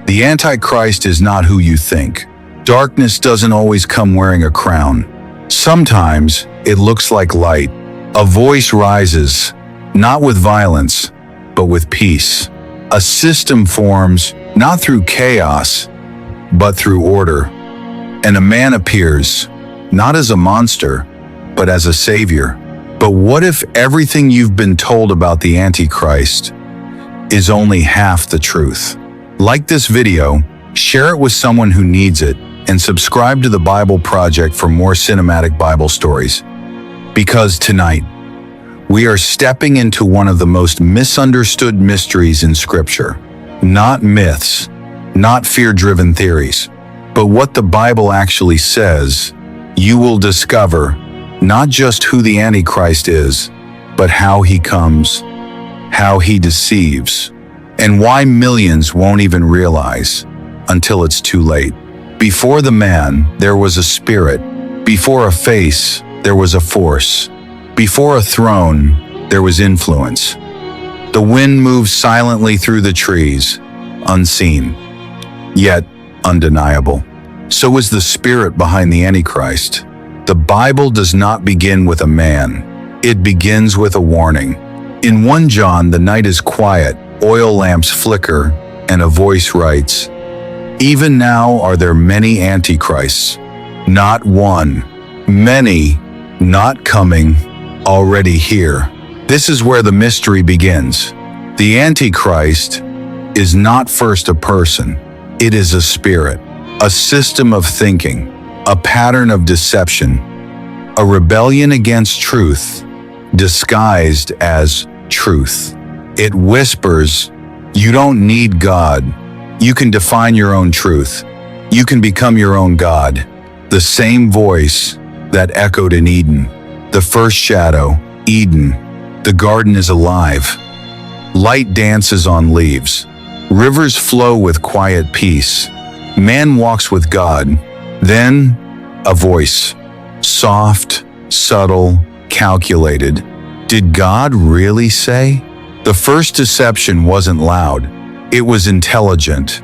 The Antichrist is not who you think. Darkness doesn't always come wearing a crown. Sometimes it looks like light. A voice rises, not with violence, but with peace. A system forms, not through chaos, but through order. And a man appears, not as a monster, but as a savior. But what if everything you've been told about the Antichrist is only half the truth? Like this video, share it with someone who needs it, and subscribe to the Bible Project for more cinematic Bible stories. Because tonight, we are stepping into one of the most misunderstood mysteries in Scripture. Not myths, not fear-driven theories, but what the Bible actually says. You will discover not just who the Antichrist is, but how he comes, how he deceives, and why millions won't even realize until it's too late. Before the man, there was a spirit. Before a face, there was a force. Before a throne, there was influence. The wind moves silently through the trees, unseen, yet undeniable. So is the spirit behind the Antichrist. The Bible does not begin with a man. It begins with a warning. In 1 John, the night is quiet, oil lamps flicker, and a voice writes, "Even now are there many antichrists, not one, many, not coming, already here." This is where the mystery begins. The Antichrist is not first a person. It is a spirit, a system of thinking, a pattern of deception, a rebellion against truth, disguised as truth. It whispers, "You don't need God. You can define your own truth. You can become your own God." The same voice that echoed in Eden. The first shadow, Eden. The garden is alive. Light dances on leaves. Rivers flow with quiet peace. Man walks with God. Then, a voice. Soft, subtle, calculated. Did God really say? The first deception wasn't loud. It was intelligent.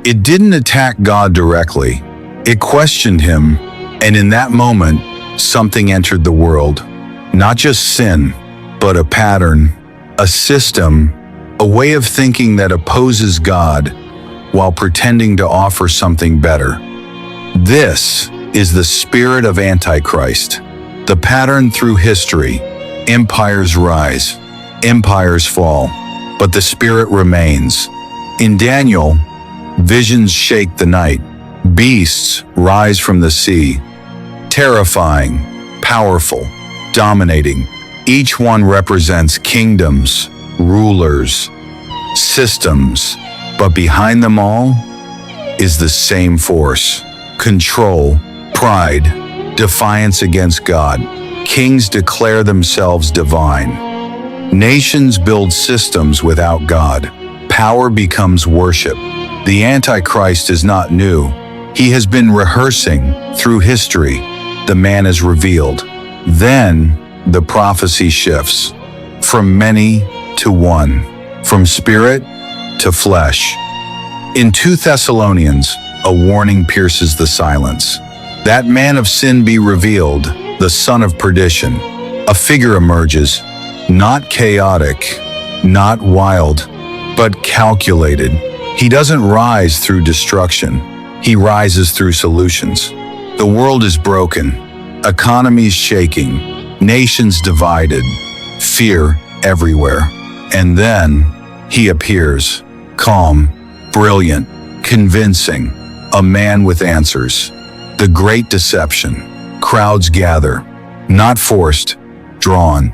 It didn't attack God directly. It questioned him, and in that moment, something entered the world. Not just sin, but a pattern, a system, a way of thinking that opposes God while pretending to offer something better. This is the spirit of Antichrist, the pattern through history. Empires rise, empires fall, but the spirit remains. In Daniel, visions shake the night. Beasts rise from the sea, terrifying, powerful, dominating. Each one represents kingdoms, rulers, systems, but behind them all is the same force. Control, pride, defiance against God. Kings declare themselves divine. Nations build systems without God. Power becomes worship. The Antichrist is not new. He has been rehearsing through history. The man is revealed. Then the prophecy shifts from many to one, from spirit to flesh. In 2 Thessalonians, a warning pierces the silence. That man of sin be revealed, the son of perdition. A figure emerges, not chaotic, not wild, but calculated. He doesn't rise through destruction. He rises through solutions. The world is broken, economies shaking, nations divided, fear everywhere. And then he appears, calm, brilliant, convincing, a man with answers. The great deception. Crowds gather, not forced, drawn.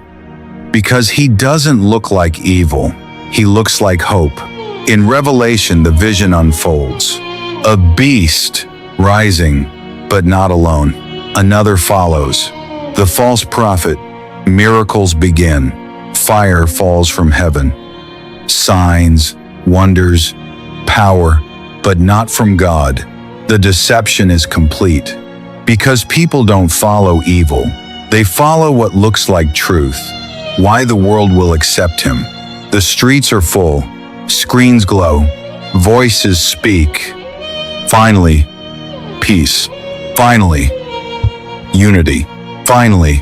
Because he doesn't look like evil, he looks like hope. In Revelation, the vision unfolds. A beast rising, but not alone. Another follows. The false prophet. Miracles begin. Fire falls from heaven. Signs, wonders, power, but not from God. The deception is complete. Because people don't follow evil, they follow what looks like truth. Why the world will accept him. The streets are full, screens glow, Voices speak. Finally, peace. Finally, unity. Finally,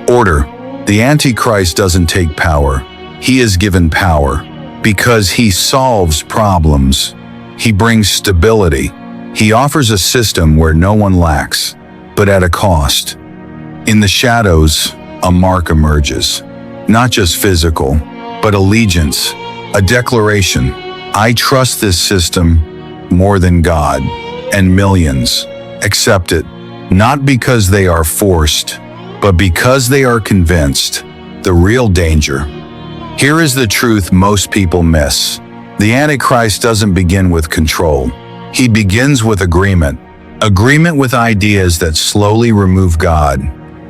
order. The Antichrist doesn't take power. He is given power because he solves problems. He brings stability. He offers a system where no one lacks, but at a cost. In the shadows, a mark emerges. Not just physical, but allegiance, a declaration. I trust this system more than God, and millions accept it, not because they are forced, but because they are convinced. The real danger. Here is the truth most people miss. The Antichrist doesn't begin with control. He begins with agreement. Agreement with ideas that slowly remove God.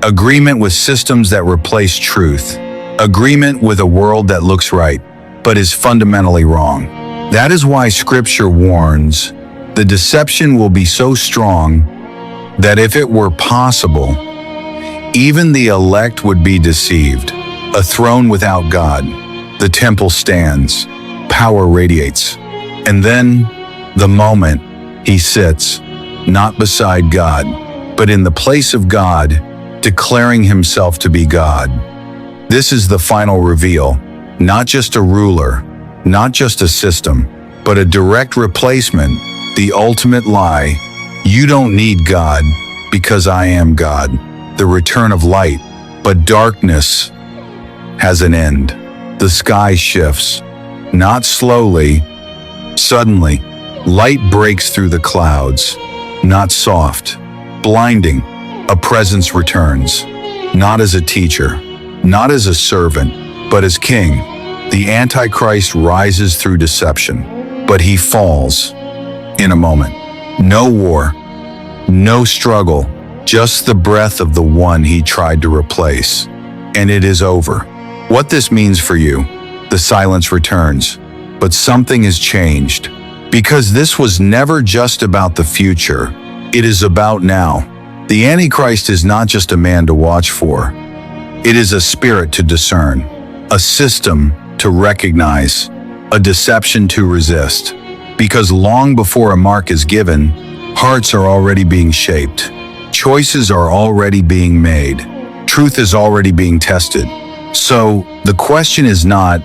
Agreement with systems that replace truth. Agreement with a world that looks right, but is fundamentally wrong. That is why Scripture warns, the deception will be so strong that if it were possible, even the elect would be deceived. A throne without God. The temple stands. Power radiates. And then, the moment, he sits, not beside God, but in the place of God, declaring himself to be God. This is the final reveal. Not just a ruler, not just a system, but a direct replacement, the ultimate lie. You don't need God, because I am God. The return of light, but darkness has an end. The sky shifts, not slowly, suddenly. Light breaks through the clouds, not soft, blinding. A presence returns, not as a teacher, not as a servant, but as king. The Antichrist rises through deception, but he falls in a moment. No war, no struggle, just the breath of the one he tried to replace. And it is over. What this means for you, the silence returns, but something has changed. Because this was never just about the future, it is about now. The Antichrist is not just a man to watch for. It is a spirit to discern, a system to recognize, a deception to resist. Because long before a mark is given, hearts are already being shaped. Choices are already being made. Truth is already being tested. So, the question is not,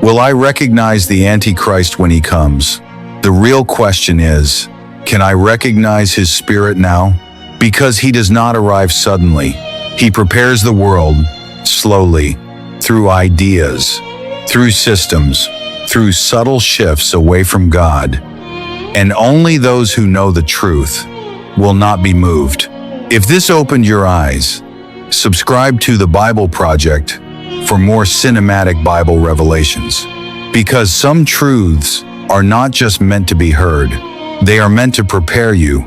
will I recognize the Antichrist when he comes? The real question is, can I recognize his spirit now? Because he does not arrive suddenly. He prepares the world, slowly, through ideas, through systems, through subtle shifts away from God. And only those who know the truth will not be moved. If this opened your eyes, subscribe to the Bible Project for more cinematic Bible revelations. Because some truths are not just meant to be heard, they are meant to prepare you